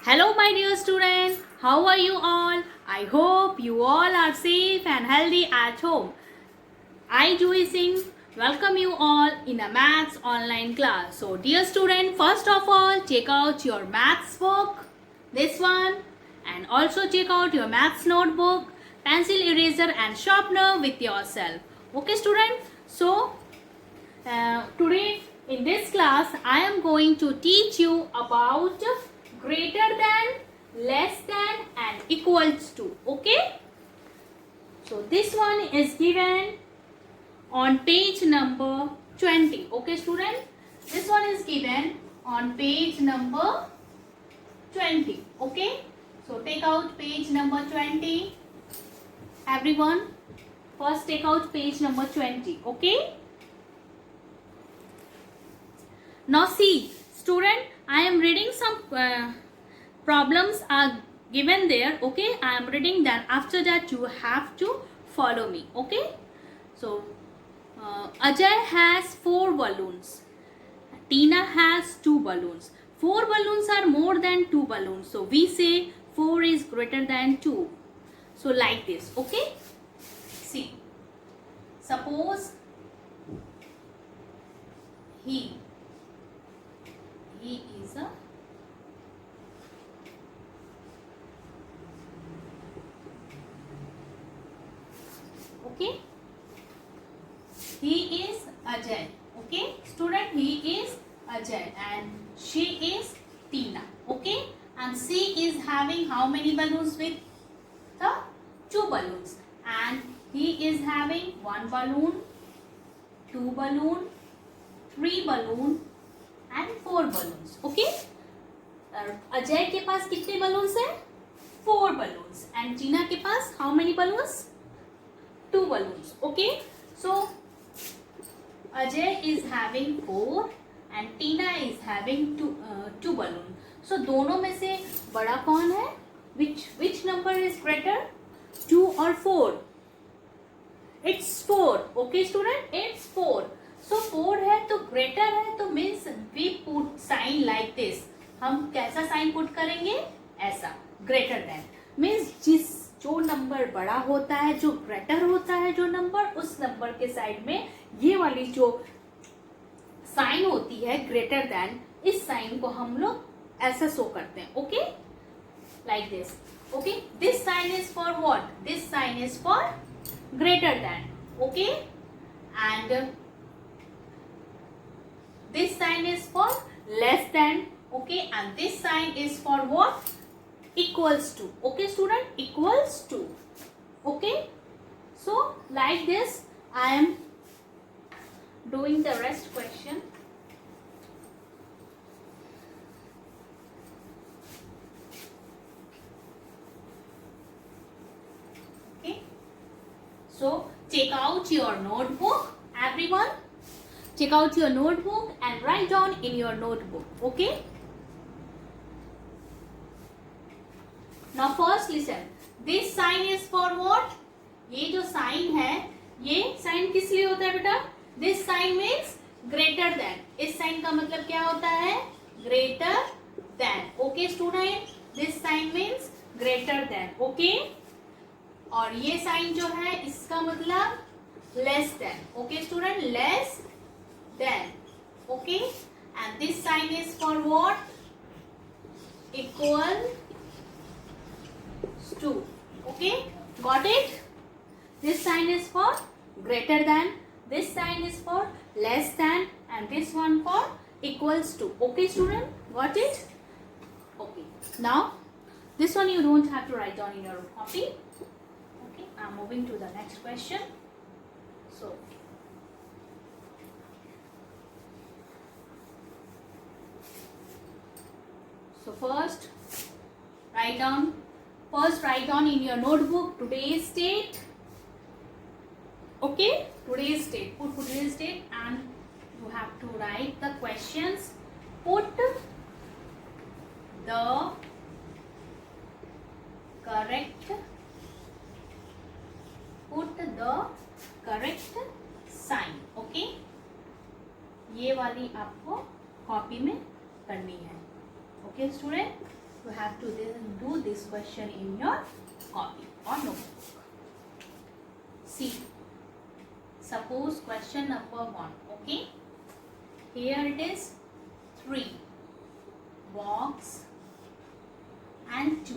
Hello, my dear student. How are you all? I hope you all are safe and healthy at home. I, Joy Singh, welcome you all in a maths online class. So, dear student, first of all, check out your maths book, this one, and also check out your maths notebook, pencil, eraser, and sharpener with yourself. Okay, student? So, today in this class I am going to teach you about greater than, less than and equals to. Okay, so this one is given on page number 20. Okay student, this one is given on page number 20. Okay, so take out page number 20 everyone. First take out page number 20. Okay, now see student, I am reading some problems are given there. Okay, I am reading that. After that you have to follow me. Okay, so Ajay has 4 balloons, Tina has 2 balloons. 4 balloons are more than 2 balloons, so we say 4 is greater than 2. So like this. Okay, see, suppose he is a okay, he is Ajay. Okay student, he is Ajay and she is Tina. Okay, and C is having how many balloons with the 2 balloons, and he is having 1 balloon, 2 balloon, 3 balloon and 4 balloons. Okay, Ajay के पास कितने balloons है? 4 balloons. And टीना के पास how many balloons? 2 balloons. Okay, so Ajay is having 4 and Tina is having 2 balloons. So दोनों में से बड़ा कौन है? Which number is greater? 2 or 4? It's 4. Okay student, it's 4. So 4 है तो greater है, तो means we put sign like this. हम कैसा sign put करेंगे? ऐसा, greater than. means जो नंबर बड़ा होता है, जो ग्रेटर होता है जो नंबर, उस नंबर के साइड में ये वाली जो साइन होती है ग्रेटर देन, इस साइन को हम लोग ऐसा शो करते हैं. Okay, like this. Okay, this sign is for what? This sign is for greater than. Okay, and this sign is for less than. Okay, and this sign is for what? Equals to. Okay student, equals to. Okay, so like this I am doing the rest question. Okay, so take out your notebook everyone. Take out your notebook and write down in your notebook. Okay, now first listen, this sign is for what? ये जो sign है, ये sign किस लिए होता है बेटा? This sign means greater than. इस साइन का मतलब क्या होता है? Greater than. Okay student, this sign means greater than. Okay, और ये साइन जो है इसका मतलब less than. Okay student, less than. Okay, and this sign is for what? Equal to. Okay, got it? This sign is for greater than, this sign is for less than, and this one for equals to. Okay student, got it? Okay, now this one you don't have to write down in your copy. Okay, I'm moving to the next question. So first write down in your notebook today's date. Okay, today's date. Put today's date and you have to write the questions. Put the correct sign. Okay, ये वाली आपको copy में करनी है. Okay student, you have to do this question in your copy or notebook. See, suppose question number 1. Okay, here it is 3 box and 2.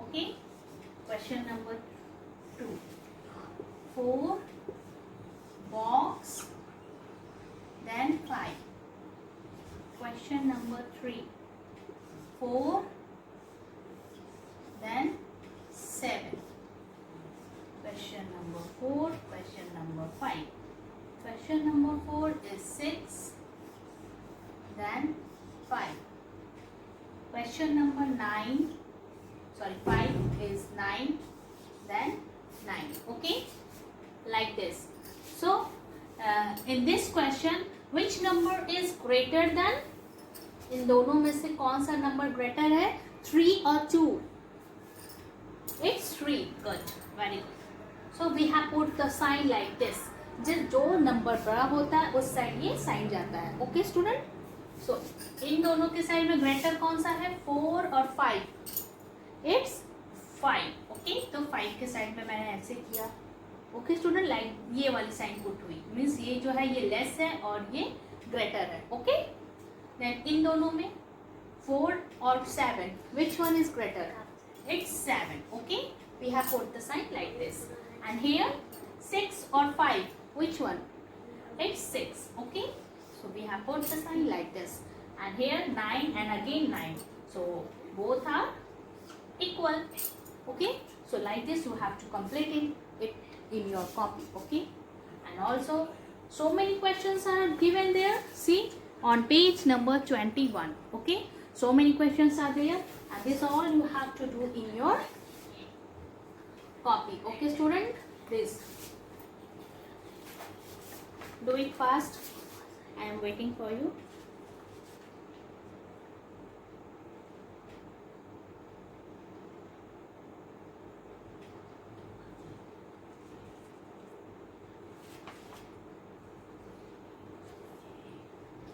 Okay, question number 2, 4 box then 5. Question number 3, 4 then 7. Question number 4, question number 5. Question number 4 is 6 then 5. Question number 5 is 9 then 9. Okay, like this. So in this question, which number is greater than? इन दोनों में से कौन सा number greater है, 3 और 2? It's 3. Good, very good. So we have put the sign like this. जो number बड़ा होता है उस साइड ये साइन जाता है. ओके स्टूडेंट, सो इन दोनों के साइड में ग्रेटर कौन सा है, 4 और 5? It's 5. ओके, तो 5 के साइड में मैंने ऐसे किया. ओके स्टूडेंट, लाइक ये वाली साइन पुट हुई, मीन्स ये जो है ये लेस है और ये ग्रेटर है. ओके, देन इन दोनों में 4 और 7, which one is greater? It's 7. Okay, we have put the sign like this. And here 6 or 5, which one? It's 6. Okay, so we have put the sign like this. And here 9 and again 9, so both are equal. Okay, so like this you have to complete it in your copy. Okay, and also so many questions are given there. See, on page number 21. Okay, so many questions are there, and this all you have to do in your copy. Okay student, please do it fast. I am waiting for you.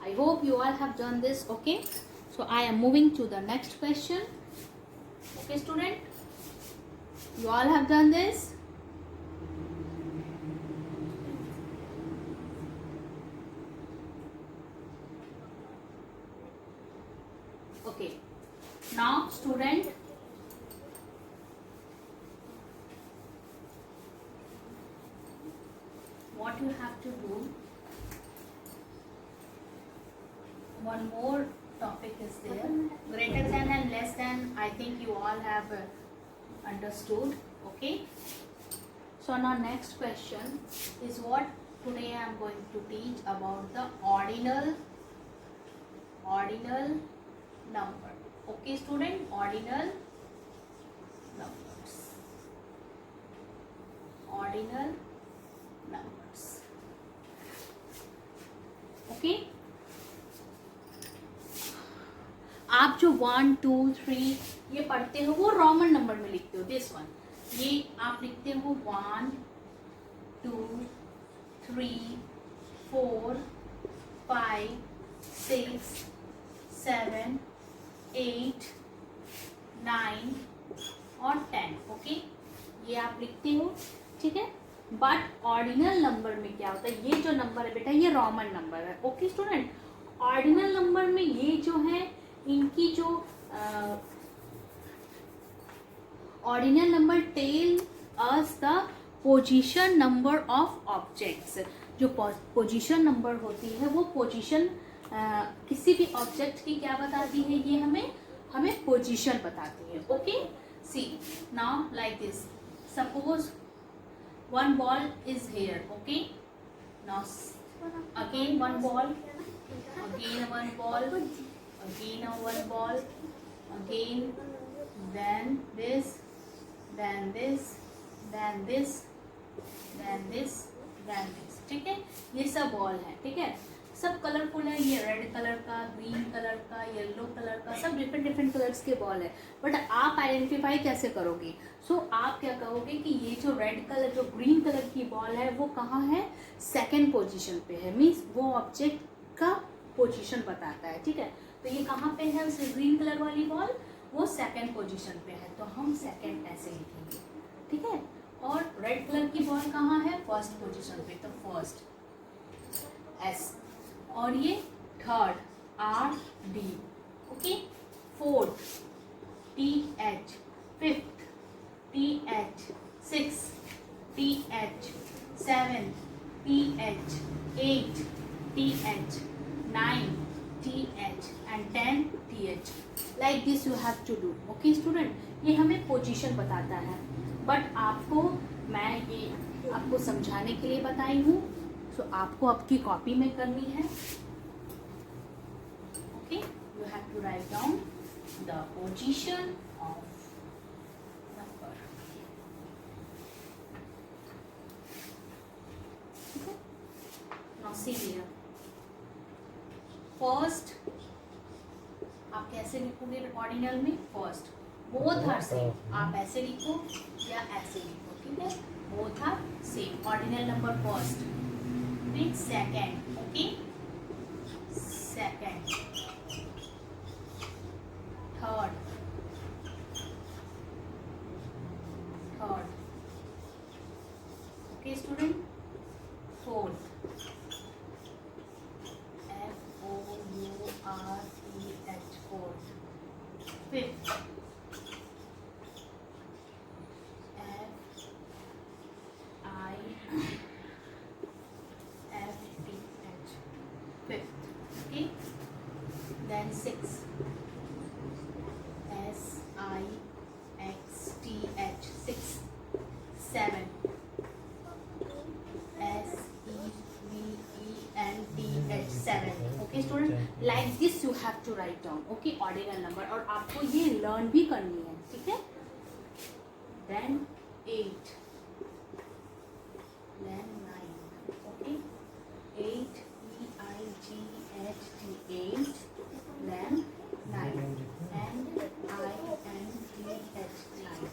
I hope you all have done this. Okay, so I am moving to the next question. Okay student, you all have done this. Okay, now student, what you have to do, one more topic is there, greater than and less than. I think you all have understood. Okay, so now next question is what today I am going to teach about the ordinal number. Okay student, ordinal numbers. Okay, आप जो 1 2 3 ये पढ़ते हो वो Roman number में लिखते हो. This one, ये आप लिखते हो 1 2 3 4 5 6 7 8 9 और 10. ओके, ये आप लिखते हो. ठीक है, बट ऑर्डिनल नंबर में क्या होता है, ये जो नंबर है बेटा ये रोमन नंबर है. ओके स्टूडेंट, ऑर्डिनल नंबर में ये जो है इनकी जो ordinal number tell us the position number of objects. जो पोजीशन नंबर होती है वो पोजीशन किसी भी ऑब्जेक्ट की क्या बताती है, ये हमें पोजीशन बताती है. Okay, see now like this, suppose one ball is here. Okay, now again one ball, again one ball, again one ball, again then this, then this, then this, then this, then this. ठीक है, ये सब ball है. ठीक है, सब colourful है. ये रेड कलर का, ग्रीन कलर का, येलो कलर का, सब डिफरेंट कलर्स के बॉल है. बट आप आइडेंटिफाई कैसे करोगे? सो आप क्या कहोगे कि ये जो रेड कलर, जो ग्रीन कलर की बॉल है वो कहाँ है, सेकेंड पोजीशन पे है. मीन्स वो ऑब्जेक्ट का पोजीशन बताता है. ठीक है, तो ये कहाँ पे है, उस ग्रीन कलर वाली बॉल वो सेकंड पोजीशन पे है, तो हम सेकंड ऐसे लिखेंगे, ठीक है। और रेड कलर की बॉल कहाँ है, फर्स्ट पोजीशन पे, तो फर्स्ट एस, और ये third R D, okay. Fourth T H, fifth T H, six T H, seven T H, eight T H, nine T H and 10 T H. Like this you have to do, okay student. ये हमें position बताता है, but आपको मैं ये आपको समझाने के लिए बताई हूँ, सो आपको आपकी कॉपी में करनी है, okay. You have to write down the position of number, okay? Now see here, first आप कैसे लिखोगे ऑर्डिनल में, फर्स्ट बोथ आर सेम, आप ऐसे लिखो या ऐसे लिखो, ठीक है, both are same. Ordinal number first, फिर second, okay, second, third, third, okay student, fourth, F-O-U-R-T-H, fourth, fifth, F-I-F-T-H, fifth, okay. Then sixth, S-I-X-T-H, sixth, seven, S-E-V-E-N-T-H, seven, okay student. Like this you have to write down, okay, ordinal number, और आपको ये learn भी करनी है, ठीक है। Then 8, then 9, okay, 8 E-I-G-H-T, 8, then 9 and I-N-T-H, 9,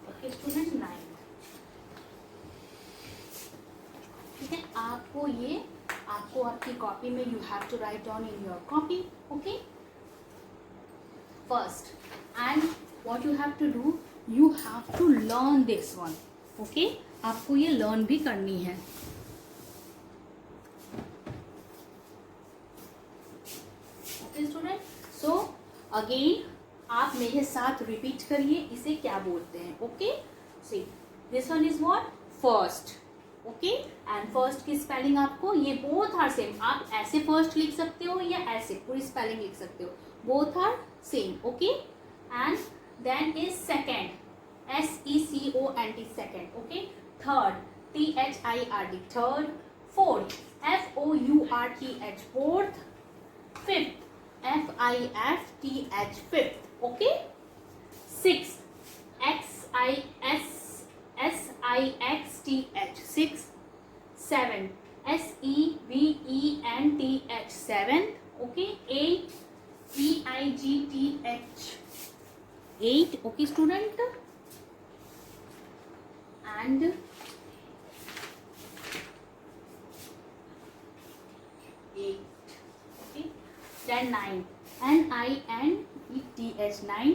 okay student, 9, ठीक है। आपको ये आपको आपकी कॉपी में you have to write down in your copy, okay, first, and what you have to do, you have to learn this one, okay. आपको ये learn भी करनी है, ओके स्टूडेंट। सो अगेन आप मेरे साथ रिपीट करिए, इसे क्या बोलते हैं, okay. See this one is what, first, okay, and first की स्पेलिंग आपको, ये बोथ आर सेम, आप ऐसे फर्स्ट लिख सकते हो या ऐसे पूरी स्पेलिंग लिख सकते हो, both are same, okay. And then is second, SECOND, second, okay. Third, THIRD, third. Fourth, FOURTH, fourth. Fifth, FIFTH, fifth, okay. Sixth, SIXTH, six, seven, SEVENTH, seventh, okay, 8, EIGTH, 8, okay student, and 8, okay, then 9, NINETH, 9,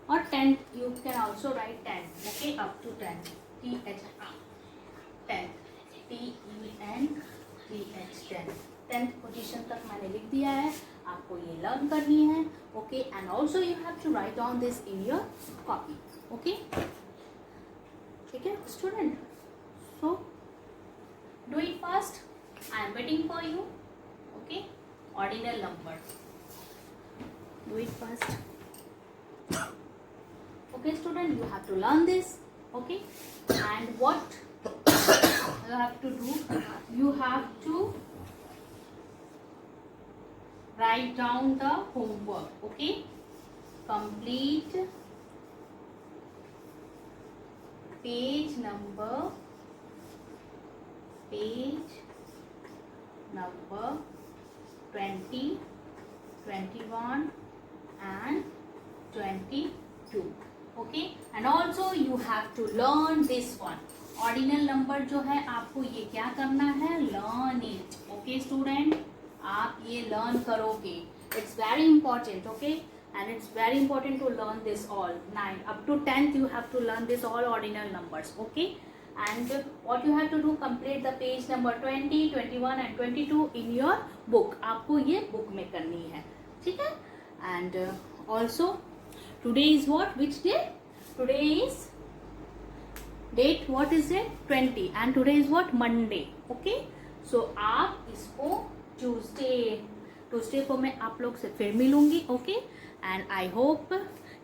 or 10, you can also write 10, okay, up to 10, TH, 10, TENTH, 10, 10th position तक मैंने लिख दिया है, आपको ये learn करनी है, okay. And also you have to write down this in your copy, okay, ठीक है student. So do it fast, I am waiting for you, okay. Ordinal number, do it fast, okay student, you have to learn this, okay. And what you have to do, you have to write down the homework, okay. Complete page number 20, 21 and 22, okay. And also you have to learn this one, ordinal number जो है आपको ये क्या करना है, learn it, okay student, आप ये learn करोगे, it's very important, okay. and it's very important to learn this all 9 up to 10th. You have to learn this all ordinal numbers. Okay, and what you have to do, complete the page number 20, 21 and 22 in your book. आपको ये book में करनी है, ठीक है? And also today is what, which day? Today is date, what is it? 20, and today is what? Monday. Okay, so आप इसको Tuesday को मैं आप लोग से फिर मिलूंगी. Okay, and I hope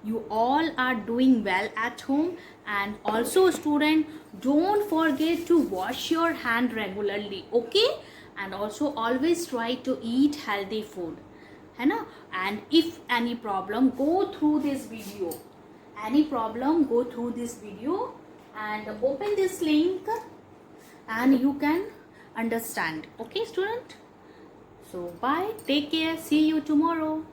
you all are doing well at home. And also student, don't forget to wash your hand regularly. Okay, and also always try to eat healthy food, है ना? And if any problem, go through this video. Any problem, go through this video and open this link and you can understand. Okay student, so bye, take care, see you tomorrow.